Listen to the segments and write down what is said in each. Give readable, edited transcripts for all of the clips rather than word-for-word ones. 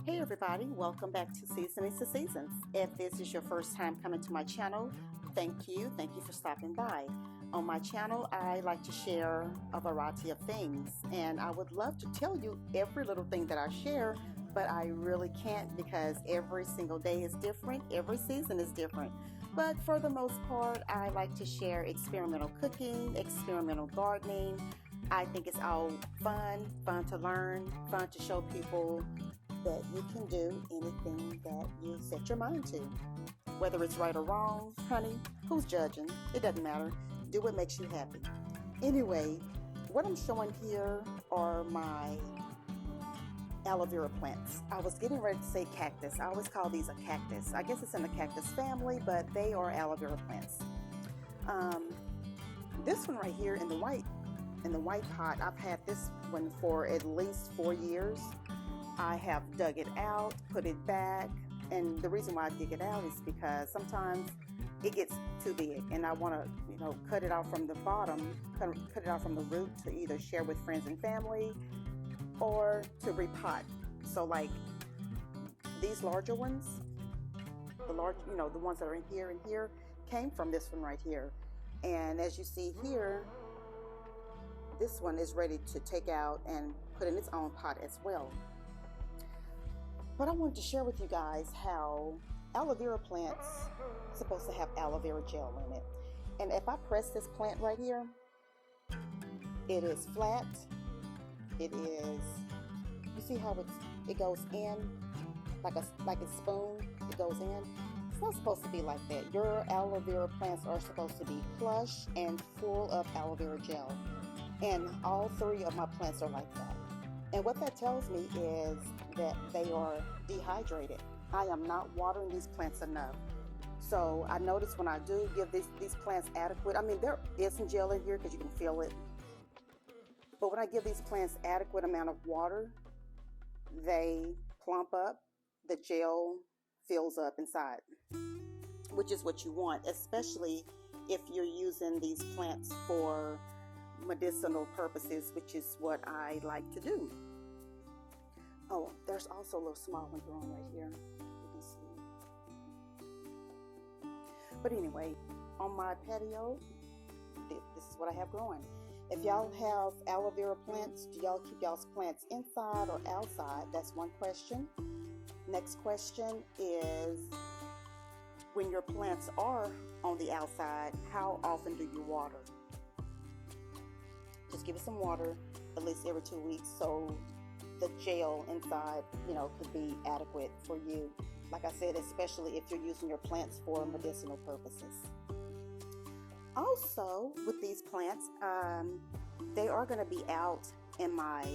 Hey everybody, welcome back to Seasonings to Seasons. If this is your first time coming to my channel, thank you for stopping by. On my channel, I like to share a variety of things, and I would love to tell you every little thing that I share, but I really can't because every single day is different, every season is different. But for the most part, I like to share experimental cooking, experimental gardening. I think it's all fun to learn, fun to show people that you can do anything that you set your mind to. Whether it's right or wrong, honey, who's judging? It doesn't matter. Do what makes you happy. Anyway, what I'm showing here are my aloe vera plants. I was getting ready to say cactus. I always call these a cactus. I guess it's in the cactus family, but they are aloe vera plants. This one right here in the white pot, I've had this one for at least 4 years. I have dug it out, put it back, and the reason why I dig it out is because sometimes it gets too big and I want to, cut it out from the bottom, cut it out from the root to either share with friends and family or to repot. So like these larger ones, the ones that are in here came from this one right here. And as you see here, this one is ready to take out and put in its own pot as well. But I wanted to share with you guys how aloe vera plants are supposed to have aloe vera gel in it. And if I press this plant right here, it is flat. It is, you see how it goes in like a spoon, it goes in. It's not supposed to be like that. Your aloe vera plants are supposed to be plush and full of aloe vera gel. And all 3 of my plants are like that. And what that tells me is that they are dehydrated. I am not watering these plants enough. So I notice when I do give these plants adequate, I mean, there is some gel in here because you can feel it. But when I give these plants adequate amount of water, they plump up, the gel fills up inside, which is what you want, especially if you're using these plants for medicinal purposes, which is what I like to do. Oh, there's also a little small one growing right here. You can see. But anyway, on my patio, this is what I have growing. If y'all have aloe vera plants, do y'all keep y'all's plants inside or outside? That's one question. Next question is, when your plants are on the outside, how often do you water? Just give it some water at least every 2 weeks so the gel inside, could be adequate for you. Like I said, especially if you're using your plants for medicinal purposes. Also, with these plants, they are going to be out in my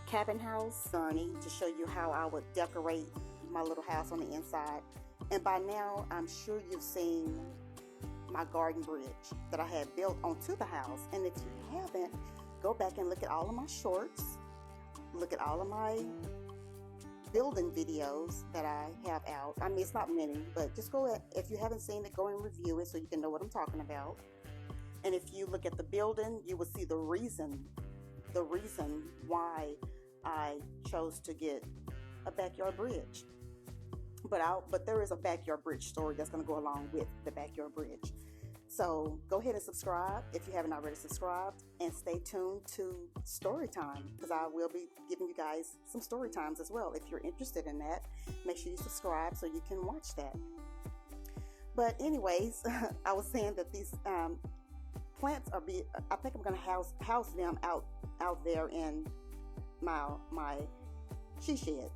cabin house, sunny, to show you how I would decorate my little house on the inside. And by now, I'm sure you've seen my garden bridge that I had built onto the house. And if you haven't, go back and look at all of my shorts, look at all of my building videos that I have out. I mean, it's not many, but just if you haven't seen it, go and review it so you can know what I'm talking about. And if you look at the building, you will see the reason why I chose to get a backyard bridge. But there is a backyard bridge story that's going to go along with the backyard bridge. So go ahead and subscribe if you haven't already subscribed, and stay tuned to story time because I will be giving you guys some story times as well. If you're interested in that, make sure you subscribe so you can watch that. But anyways, I was saying that these plants I think I'm going to house them out there in my she shed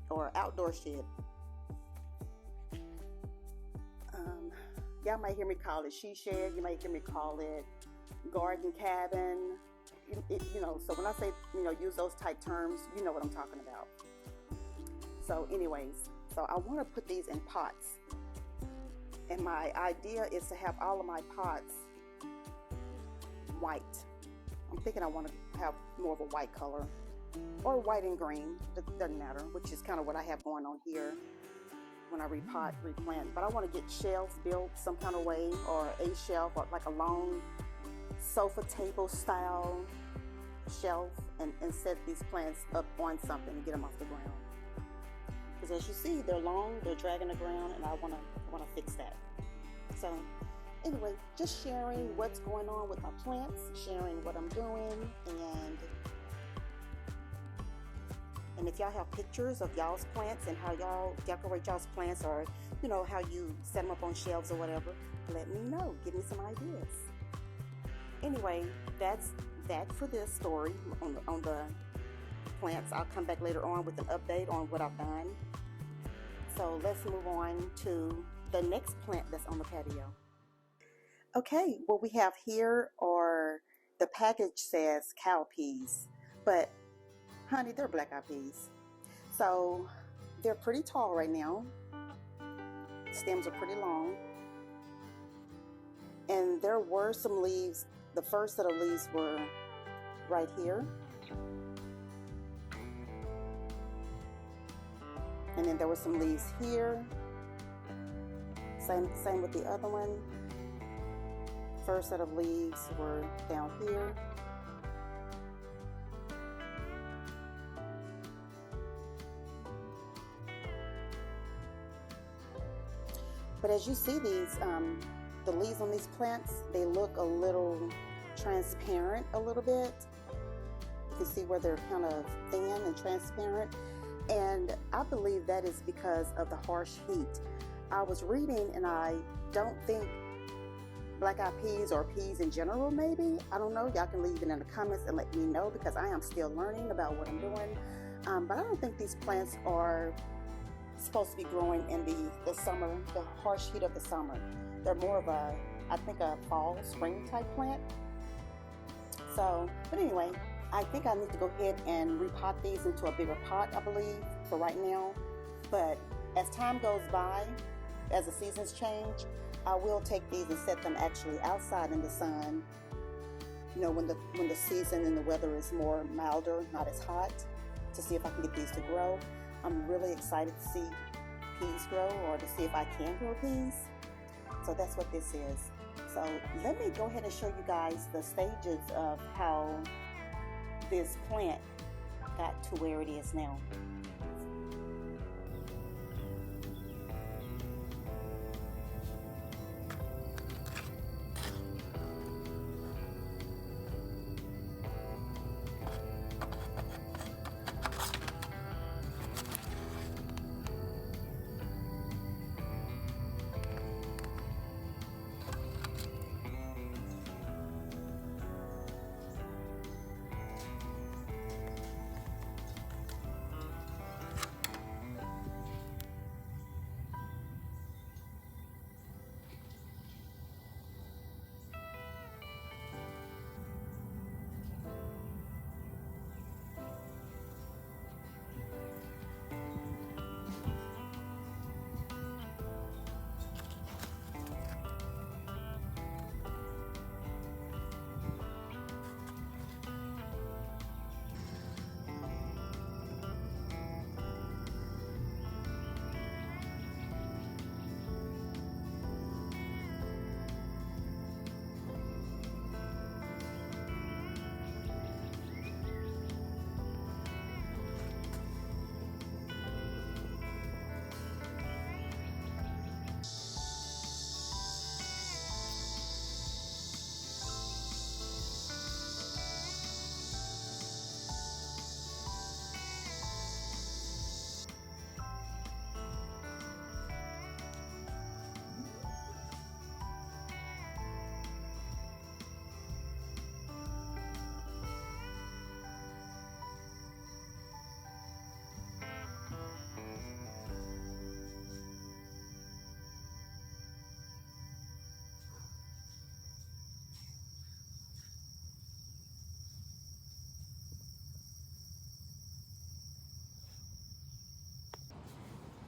or outdoor shed. Y'all might hear me call it she shed. You might hear me call it garden cabin. So when I say, use those type terms, you know what I'm talking about. So anyways, I want to put these in pots. And my idea is to have all of my pots white. I'm thinking I want to have more of a white color or white and green. It doesn't matter, which is kind of what I have going on here. When I replant, but I want to get shelves built some kind of way, or a shelf, or like a long sofa table style shelf, and set these plants up on something and get them off the ground. because as you see, they're long, they're dragging the ground, and I wanna fix that. So anyway, just sharing what's going on with my plants, sharing what I'm doing, and if y'all have pictures of y'all's plants and how y'all decorate y'all's plants, or how you set them up on shelves or whatever, let me know. Give me some ideas. Anyway, that's that for this story on the plants. I'll come back later on with an update on what I've done. So let's move on to the next plant that's on the patio. Okay, what we have here are, the package says cow peas, but honey, they're black eyed peas. So they're pretty tall right now. Stems are pretty long. And there were some leaves. The first set of leaves were right here. And then there were some leaves here. Same with the other one. First set of leaves were down here. But as you see these, the leaves on these plants, they look a little transparent a little bit. You can see where they're kind of thin and transparent. And I believe that is because of the harsh heat. I was reading, and I don't think black eyed peas or peas in general, maybe, I don't know, y'all can leave it in the comments and let me know, because I am still learning about what I'm doing. But I don't think these plants are supposed to be growing in the summer, the harsh heat of the summer. They're more of I think a fall, spring type plant. So, but anyway, I think I need to go ahead and repot these into a bigger pot, I believe, for right now. But as time goes by, as the seasons change, I will take these and set them actually outside in the sun. When the season and the weather is more milder, not as hot, to see if I can get these to grow. I'm really excited to see peas grow, or to see if I can grow peas. So that's what this is. So let me go ahead and show you guys the stages of how this plant got to where it is now.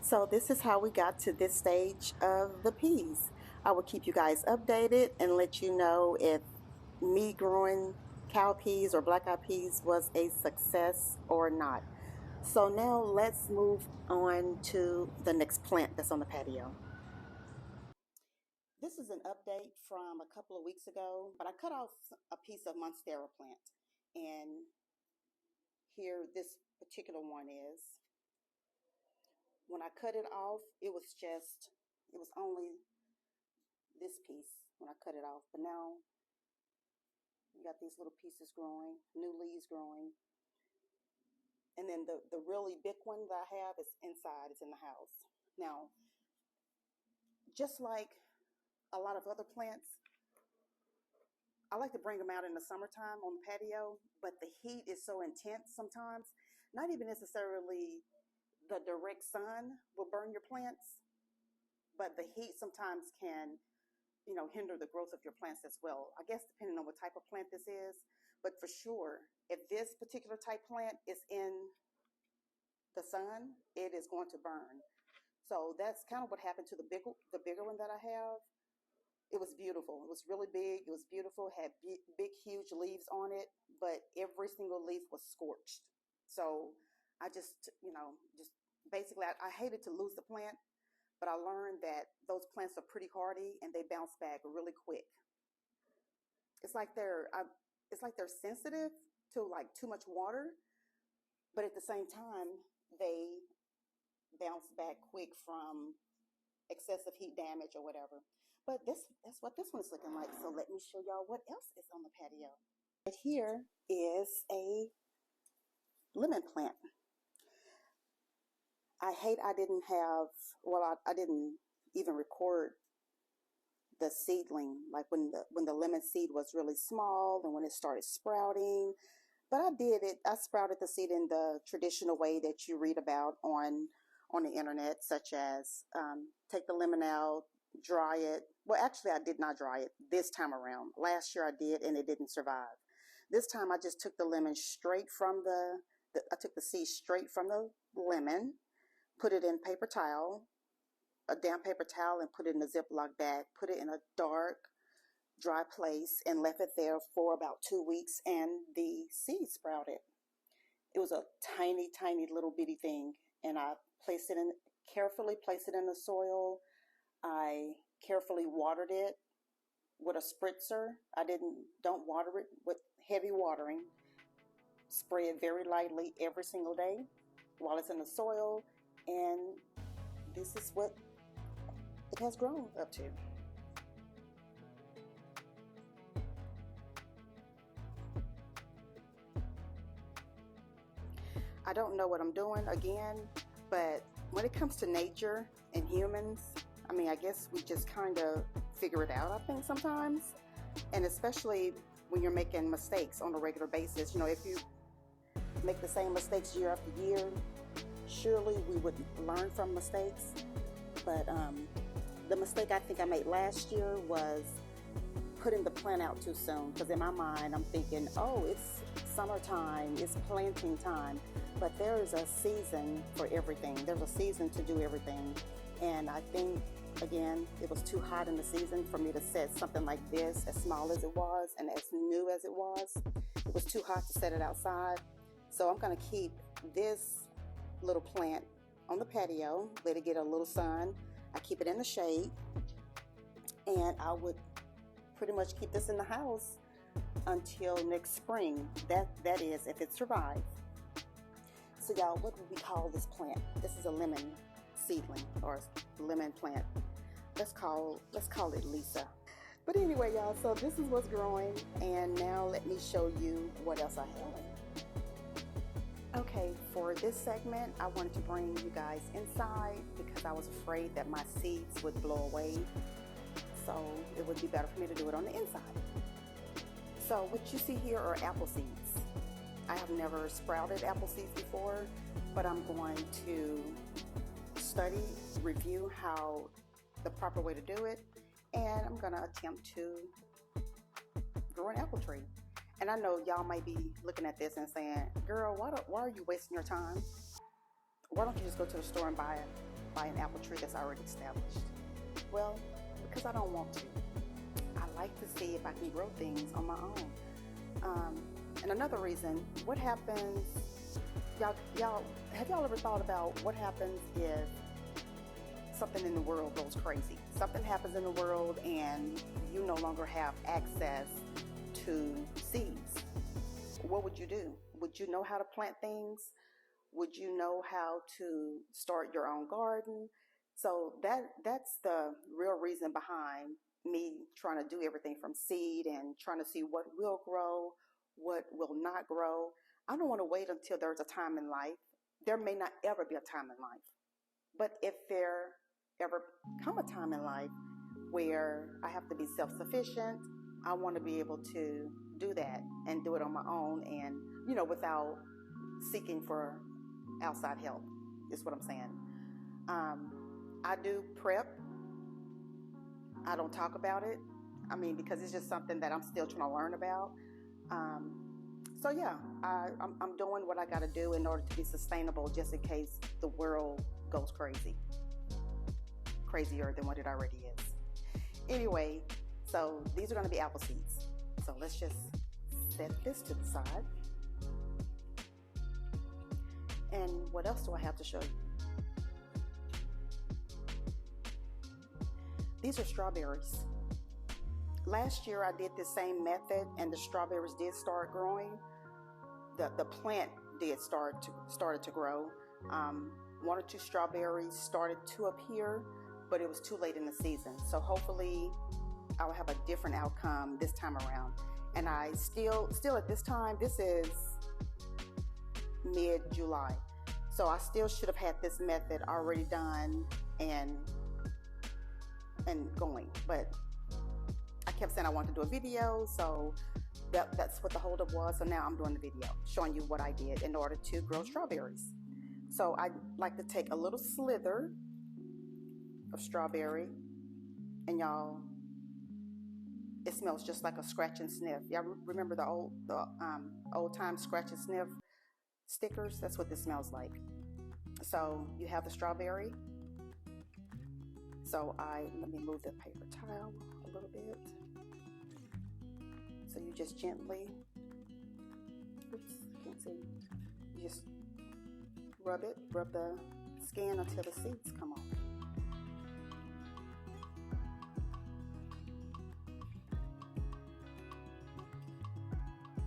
So this is how we got to this stage of the peas. I will keep you guys updated and let you know if me growing cow peas or black eyed peas was a success or not. So now let's move on to the next plant that's on the patio. This is an update from a couple of weeks ago, but I cut off a piece of Monstera plant, and here this particular one is. When I cut it off, it was only this piece when I cut it off. But now you got these little pieces growing, new leaves growing. And then the really big one that I have is inside, it's in the house. Now, just like a lot of other plants, I like to bring them out in the summertime on the patio, but the heat is so intense sometimes, not even necessarily the direct sun will burn your plants, but the heat sometimes can, hinder the growth of your plants as well. I guess depending on what type of plant this is, but for sure, if this particular type plant is in the sun, it is going to burn. So that's kind of what happened to the bigger one that I have. It was beautiful. It was really big. It was beautiful. Had big, huge leaves on it, but every single leaf was scorched. So I just basically, I hated to lose the plant, but I learned that those plants are pretty hardy and they bounce back really quick. It's like they're sensitive to like too much water, but at the same time, they bounce back quick from excessive heat damage or whatever. But that's what this one's looking like. So let me show y'all what else is on the patio. Right here is a lemon plant. I hate I didn't have, well, I didn't even record the seedling, like when the lemon seed was really small and when it started sprouting. But I did it. I sprouted the seed in the traditional way that you read about on the internet, such as take the lemon out, dry it. Well, actually, I did not dry it this time around. Last year I did, and it didn't survive. This time I just took the lemon straight from I took the seed straight from the lemon, put it in paper towel, a damp paper towel, and put it in a Ziploc bag, put it in a dark, dry place, and left it there for about 2 weeks, and the seed sprouted. It was a tiny, tiny little bitty thing, and I carefully placed it in the soil. I carefully watered it with a spritzer. Don't water it with heavy watering. Spray it very lightly every single day while it's in the soil, and this is what it has grown up to. I don't know what I'm doing again, but when it comes to nature and humans, I mean, I guess we just kind of figure it out, I think, sometimes. And especially when you're making mistakes on a regular basis. If you make the same mistakes year after year, surely we would learn from mistakes. But the mistake I think I made last year was putting the plant out too soon. Because in my mind, I'm thinking, oh, it's summertime, it's planting time. But there is a season for everything. There's a season to do everything. And I think, again, it was too hot in the season for me to set something like this, as small as it was and as new as it was. It was too hot to set it outside. So I'm going to keep this little plant on the patio, let it get a little sun. I keep it in the shade. And I would pretty much keep this in the house until next spring. That is, if it survives. So y'all, what would we call this plant? This is a lemon seedling or lemon plant. Let's call it Lisa. But anyway, y'all, so this is what's growing, and now let me show you what else I have. Okay, for this segment, I wanted to bring you guys inside because I was afraid that my seeds would blow away. So it would be better for me to do it on the inside. So what you see here are apple seeds. I have never sprouted apple seeds before, but I'm going to study, review how the proper way to do it, and I'm going to attempt to grow an apple tree. And I know y'all might be looking at this and saying, girl, why are you wasting your time? Why don't you just go to the store and buy an apple tree that's already established? Well, because I don't want to. I like to see if I can grow things on my own. And another reason, what happens, have y'all ever thought about what happens if something in the world goes crazy? Something happens in the world and you no longer have access to seeds. What would you do? Would you know how to plant things? would you know how to start your own garden? So that's the real reason behind me trying to do everything from seed and trying to see what will grow, what will not grow. I don't want to wait until there's a time in life. There may not ever be a time in life, but if there ever come a time in life where I have to be self-sufficient, I want to be able to do that and do it on my own, and without seeking for outside help is what I'm saying. I do prep. I don't talk about it. I mean, because it's just something that I'm still trying to learn about. So yeah, I'm doing what I got to do in order to be sustainable, just in case the world goes crazier than what it already is. Anyway, so these are going to be apple seeds. So let's just set this to the side. And what else do I have to show you? These are strawberries. Last year I did the same method and the strawberries did start growing. The plant did started to grow. One or two strawberries started to appear, but it was too late in the season. So hopefully I will have a different outcome this time around. And I still at this time, this is mid-July. So I still should have had this method already done and going, but I kept saying I wanted to do a video, so that's what the holdup was. So now I'm doing the video showing you what I did in order to grow strawberries. So I like to take a little slither of strawberry, and y'all, it smells just like a scratch and sniff. Y'all remember the old time scratch and sniff stickers? That's what this smells like. So you have the strawberry. So let me move the paper towel a little bit. So you just gently, oops, can't see. You just rub the skin until the seeds come off.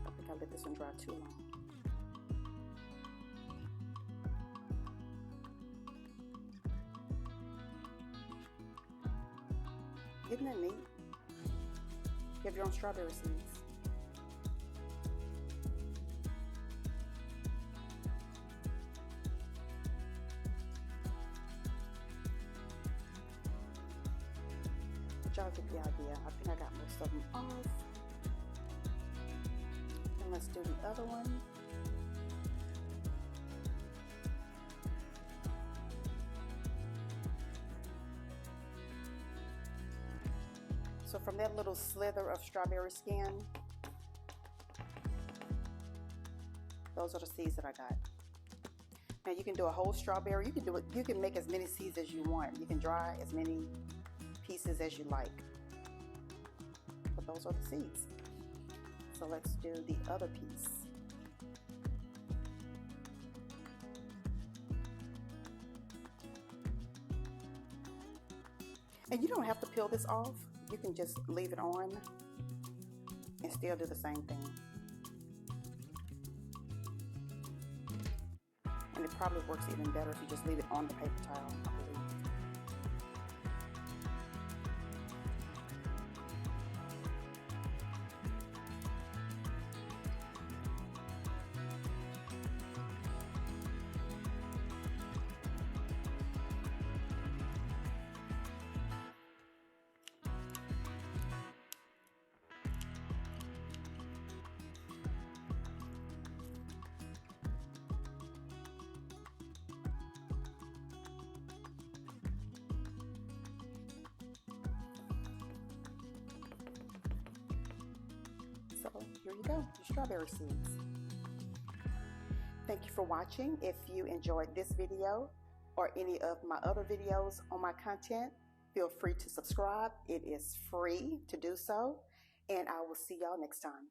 I think I let this one dry too long. Isn't that neat? You have your own strawberry seeds. But y'all get the idea. I think I got most of them off. And let's do the other one. So from that little slither of strawberry skin, those are the seeds that I got. Now you can do a whole strawberry. You can do it. You can make as many seeds as you want. You can dry as many pieces as you like. But those are the seeds. So let's do the other piece. And you don't have to peel this off. You can just leave it on and still do the same thing. And it probably works even better if you just leave it on the paper towel, I believe. So here you go, your strawberry seeds. Thank you for watching. If you enjoyed this video or any of my other videos on my content, feel free to subscribe. It is free to do so, and I will see y'all next time.